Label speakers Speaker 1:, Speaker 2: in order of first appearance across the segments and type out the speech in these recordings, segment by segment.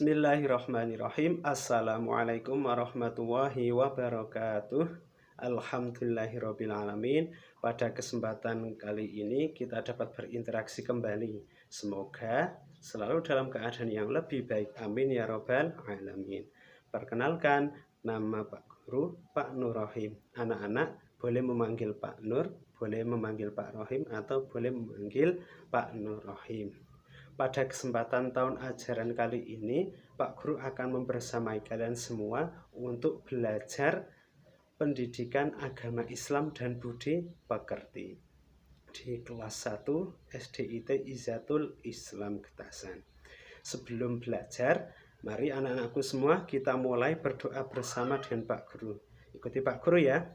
Speaker 1: Bismillahirrahmanirrahim. Assalamualaikum warahmatullahi wabarakatuh. Alhamdulillahirrabbilalamin. Pada kesempatan kali ini kita dapat berinteraksi kembali. Semoga selalu dalam keadaan yang lebih baik. Amin ya rabbal alamin. Perkenalkan, nama Pak Guru Pak Nur Rohim. Anak-anak boleh memanggil Pak Nur, boleh memanggil Pak Rohim, atau boleh memanggil Pak Nur Rohim. Pada kesempatan tahun ajaran kali ini, Pak Guru akan membersamai kalian semua untuk belajar pendidikan agama Islam dan budi pekerti di kelas 1 SDIT Izzatul Islam Getasan. Sebelum belajar, mari anak-anakku semua kita mulai berdoa bersama dengan Pak Guru. Ikuti Pak Guru ya.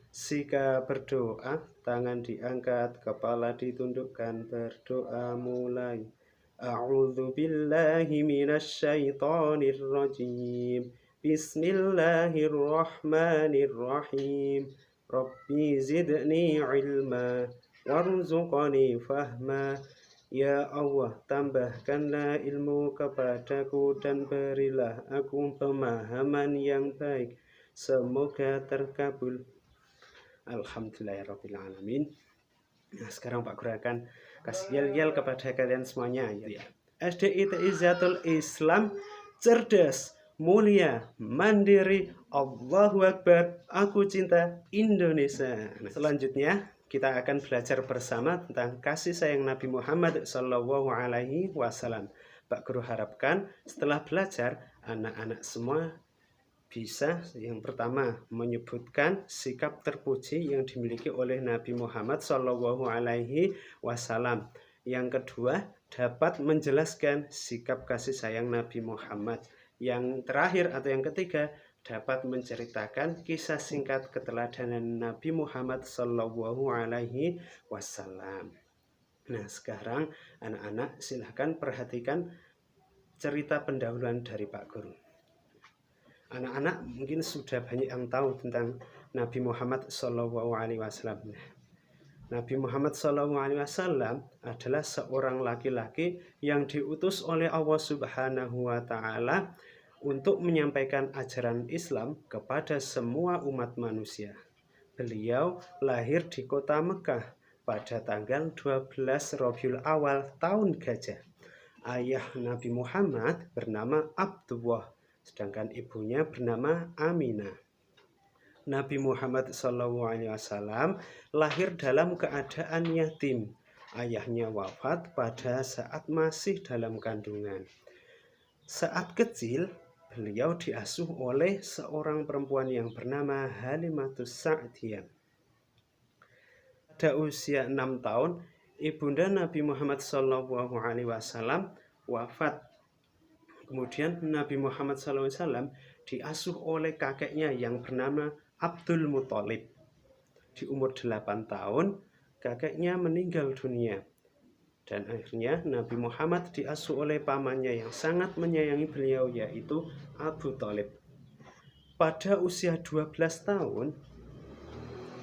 Speaker 1: Sikap berdoa, tangan diangkat, kepala ditundukkan, berdoa mulai. A'udzu billahi minasyaitonir rajim. Bismillahirrahmanirrahim. Rabbi zidni ilma warzuqni fahma. Ya Allah, tambahkanlah ilmu kepadaku dan berilah aku pemahaman yang baik. Semoga terkabul. Alhamdulillahirrabbilalamin. Nah, sekarang Pak Guru akan kasih yel-yel kepada kalian semuanya ya. SDIT Izzatul Islam, cerdas, mulia, mandiri, Allahu Akbar, aku cinta Indonesia. Nah, selanjutnya kita akan belajar bersama tentang kasih sayang Nabi Muhammad SAW. Pak Guru harapkan setelah belajar anak-anak semua bisa yang pertama menyebutkan sikap terpuji yang dimiliki oleh Nabi Muhammad SAW. Yang kedua dapat menjelaskan sikap kasih sayang Nabi Muhammad. Yang terakhir atau yang ketiga dapat menceritakan kisah singkat keteladanan Nabi Muhammad SAW. Nah, sekarang anak-anak silahkan perhatikan cerita pendahuluan dari Pak Guru. Anak-anak mungkin sudah banyak yang tahu tentang Nabi Muhammad SAW. Nabi Muhammad SAW adalah seorang laki-laki yang diutus oleh Allah Subhanahu wa Ta'ala untuk menyampaikan ajaran Islam kepada semua umat manusia. Beliau lahir di kota Mekah pada tanggal 12 Rabiul Awal tahun Gajah. Ayah Nabi Muhammad bernama Abdullah, sedangkan ibunya bernama Aminah. Nabi Muhammad SAW lahir dalam keadaan yatim. Ayahnya wafat pada saat masih dalam kandungan. Saat kecil, beliau diasuh oleh seorang perempuan yang bernama Halimatus Sa'diyah. Pada usia 6 tahun, ibunda Nabi Muhammad SAW wafat. Kemudian Nabi Muhammad SAW diasuh oleh kakeknya yang bernama Abdul Muthalib. Di umur 8 tahun, kakeknya meninggal dunia. Dan akhirnya Nabi Muhammad diasuh oleh pamannya yang sangat menyayangi beliau, yaitu Abu Thalib. Pada usia 12 tahun,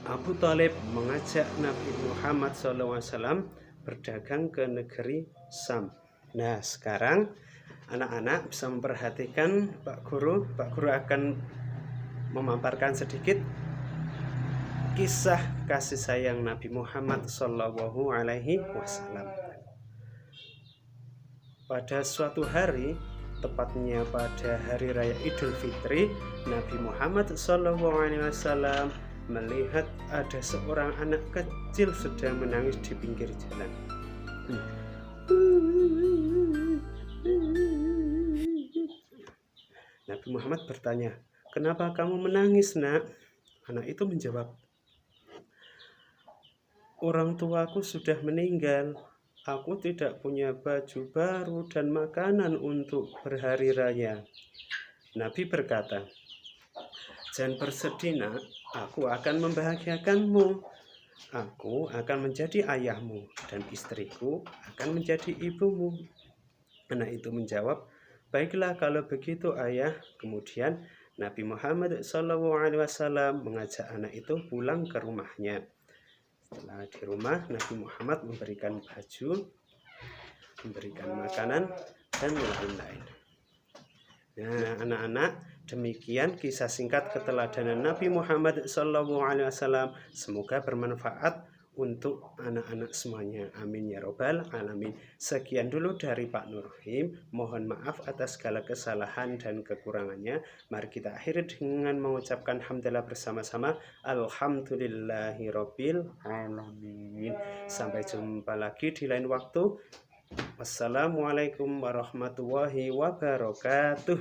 Speaker 1: Abu Thalib mengajak Nabi Muhammad SAW berdagang ke negeri Sam. Nah, sekarang anak-anak bisa memperhatikan Pak Guru. Pak Guru akan memaparkan sedikit kisah kasih sayang Nabi Muhammad SAW. Pada suatu hari, tepatnya pada hari raya Idul Fitri, Nabi Muhammad SAW melihat ada seorang anak kecil sedang menangis di pinggir jalan. Nabi Muhammad bertanya, "Kenapa kamu menangis, nak?" Anak itu menjawab, "Orang tuaku sudah meninggal. Aku tidak punya baju baru dan makanan untuk berhari raya." Nabi berkata, "Jangan bersedih, nak. Aku akan membahagiakanmu. Aku akan menjadi ayahmu dan istriku akan menjadi ibumu." Anak itu menjawab, "Baiklah kalau begitu, ayah." Kemudian Nabi Muhammad SAW mengajak anak itu pulang ke rumahnya. Setelah di rumah, Nabi Muhammad memberikan baju, memberikan makanan, dan lain-lain. Nah, anak-anak, demikian kisah singkat keteladanan Nabi Muhammad SAW. Semoga bermanfaat untuk anak-anak semuanya. Amin ya robbal alamin. Sekian dulu dari Pak Nurhim. Mohon maaf atas segala kesalahan dan kekurangannya. Mari kita akhiri dengan mengucapkan hamdalah bersama-sama. Alhamdulillahirabbil alamin. Sampai jumpa lagi di lain waktu. Wassalamualaikum warahmatullahi wabarakatuh.